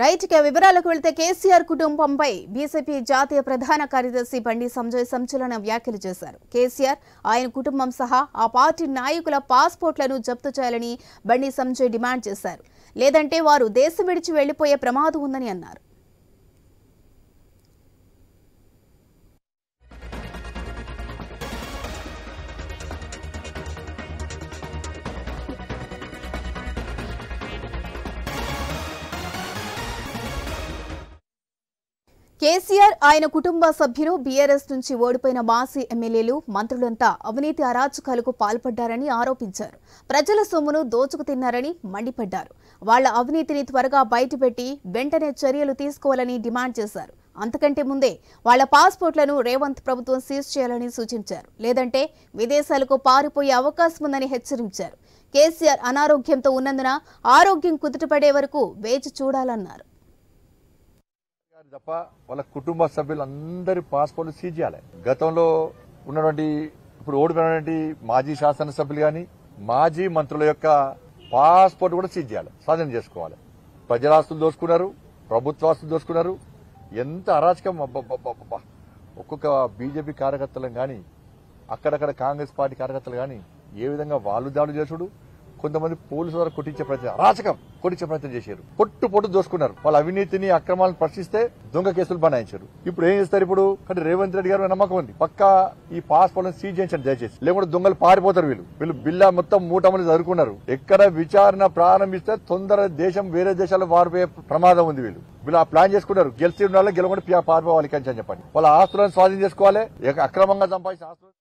Right కే వివరాలకు వెళ్తే కేసీఆర్ కుటుంబంపై బీజేపీ జాతీయ ప్రధాన కార్యదర్శి బండి సంజయ్ సంచలన వ్యాఖ్యలు చేశారు. కేసీఆర్ ఆయన కుటుంబం సహా ఆ పార్టీ నాయకుల పాస్పోర్ట్లను జప్తు చేయాలని బండి సంజయ్ డిమాండ్ చేశారు. లేదంటే వారు దేశం విడిచి వెళ్లిపోయే ప్రమాదం ఉందని అన్నారు. కేసీఆర్ ఆయన కుటుంబ సభ్యులు బీఆర్ఎస్ నుంచి ఓడిపోయిన మాజీ ఎమ్మెల్యేలు మంత్రులంతా అవినీతి అరాచకాలకు పాల్పడ్డారని ఆరోపించారు. ప్రజల సొమ్మును దోచుకు తిన్నారని మండిపడ్డారు. వాళ్ల అవినీతిని త్వరగా బయటపెట్టి వెంటనే చర్యలు తీసుకోవాలని డిమాండ్ చేశారు. అంతకంటే ముందే వాళ్ల పాస్పోర్ట్లను రేవంత్ ప్రభుత్వం సీజ్ చేయాలని సూచించారు. లేదంటే విదేశాలకు పారిపోయే అవకాశం ఉందని హెచ్చరించారు. కేసీఆర్ అనారోగ్యంతో ఉన్నందున ఆరోగ్యం కుదుటపడే వరకు వేచి చూడాలన్నారు. తప్ప వాళ్ళ కుటుంబ సభ్యులందరి పాస్పోర్ట్లు సీజ్ చేయాలి. గతంలో ఉన్నటువంటి ఇప్పుడు ఓడిపోయినటువంటి మాజీ శాసనసభ్యులు గాని మాజీ మంత్రుల యొక్క పాస్పోర్ట్ కూడా సీజ్ చేయాలి, స్వాధీనం చేసుకోవాలి. ప్రజలాస్తులు దోచుకున్నారు, ప్రభుత్వాస్తులు దోచుకున్నారు. ఎంత అరాచకం! ఒక్కొక్క బీజేపీ కార్యకర్తలను గాని అక్కడక్కడ కాంగ్రెస్ పార్టీ కార్యకర్తలు గాని ఏ విధంగా వాళ్ళు దాడులు చేసుడు, కొంతమంది పోలీసుల ద్వారా కొట్టించే ప్రయత్నం, అరాచకం కొట్టించే ప్రయత్నం చేశారు. పొట్టు దోసుకున్నారు. వాళ్ళ అవినీతిని అక్రమాలను ప్రశ్నిస్తే దొంగ కేసులు బనాయించారు. ఇప్పుడు ఏం చేస్తారు? ఇప్పుడు అంటే రేవంత్ రెడ్డి గారు నమ్మకం ఉంది, పక్కా ఈ పాస్పోర్ట్ సీజ్ చేయించండి దయచేసి, లేకుంటే దొంగలు పారిపోతారు. వీళ్ళు బిల్లా మొత్తం మూటమని చదువుకున్నారు. ఎక్కడ విచారణ ప్రారంభిస్తే తొందర దేశం వేరే దేశాల్లో వారిపోయే ప్రమాదం ఉంది. వీళ్ళు ఆ ప్లాన్ చేసుకున్నారు. గెలిచి ఉండాలి, గెలవకుండా పారిపోవాలి అని చెప్పండి. వాళ్ళ ఆస్తులను స్వాధీనం చేసుకోవాలి, అక్రమంగా సంపాదించిన ఆస్తులు